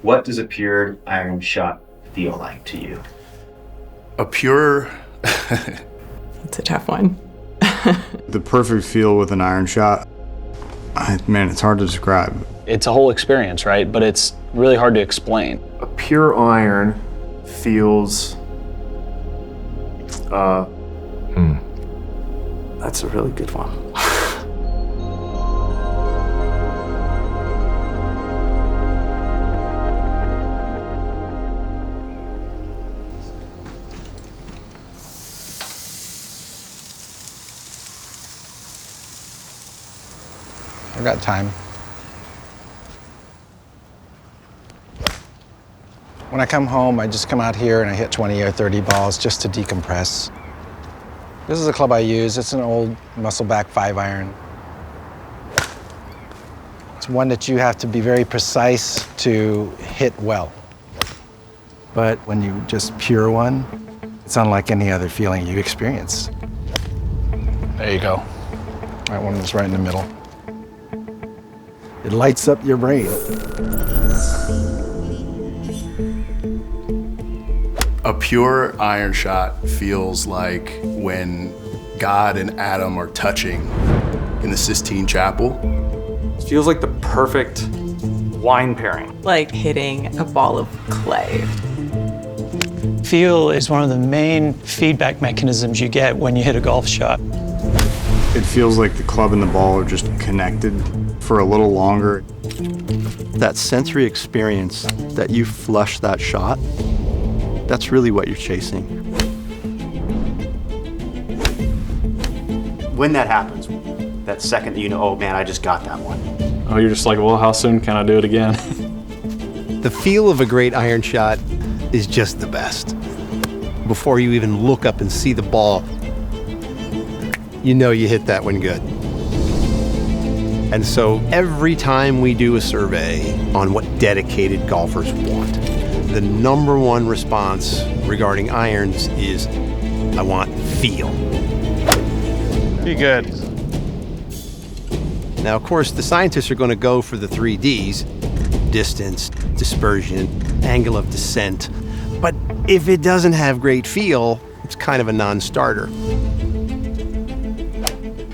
What does a pure iron shot feel like to you? A pure... It's a tough one. The perfect feel with an iron shot, man, it's hard to describe. It's a whole experience, right? But it's really hard to explain. A pure iron feels... That's a really good one. I've got time. When I come home, I just come out here and I hit 20 or 30 balls just to decompress. This is a club I use. It's an old muscle-back 5-iron. It's one that you have to be very precise to hit well. But when you just pure one, it's unlike any other feeling you experience. There you go. That one was right in the middle. It lights up your brain. A pure iron shot feels like when God and Adam are touching in the Sistine Chapel. It feels like the perfect wine pairing. Like hitting a ball of clay. Feel is one of the main feedback mechanisms you get when you hit a golf shot. It feels like the club and the ball are just connected for a little longer. That sensory experience that you flush that shot, that's really what you're chasing. When that happens, that second that you know, oh man, I just got that one. Oh, you're just like, well, how soon can I do it again? The feel of a great iron shot is just the best. Before you even look up and see the ball, you know you hit that one good. And so every time we do a survey on what dedicated golfers want, the #1 response regarding irons is, I want feel. Be good. Now, of course, the scientists are going to go for the 3 Ds, distance, dispersion, angle of descent. But if it doesn't have great feel, it's kind of a non-starter.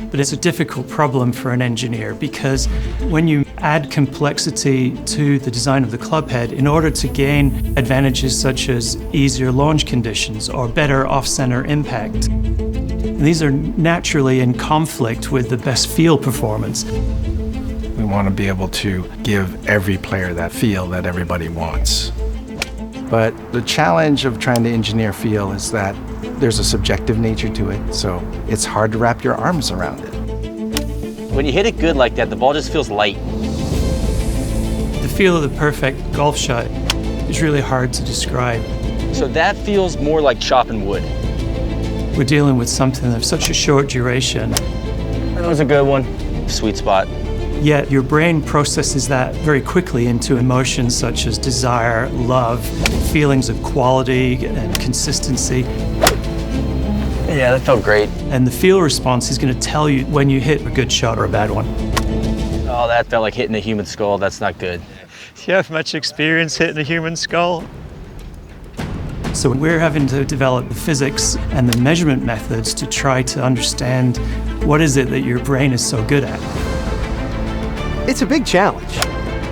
But it's a difficult problem for an engineer because when you add complexity to the design of the club head, in order to gain advantages such as easier launch conditions or better off-center impact, these are naturally in conflict with the best feel performance. We want to be able to give every player that feel that everybody wants. But the challenge of trying to engineer feel is that there's a subjective nature to it, so it's hard to wrap your arms around it. When you hit it good like that, the ball just feels light. The feel of the perfect golf shot is really hard to describe. So that feels more like chopping wood. We're dealing with something of such a short duration. That was a good one. Sweet spot. Yet your brain processes that very quickly into emotions such as desire, love, feelings of quality and consistency. Yeah, that felt great. And the feel response is going to tell you when you hit a good shot or a bad one. Oh, that felt like hitting a human skull. That's not good. Do you have much experience hitting a human skull? So we're having to develop the physics and the measurement methods to try to understand what is it that your brain is so good at. It's a big challenge,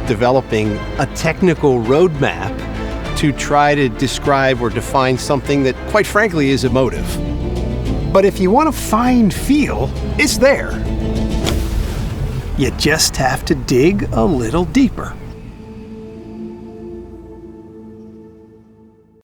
developing a technical roadmap to try to describe or define something that, quite frankly, is emotive. But if you want to find feel, it's there. You just have to dig a little deeper.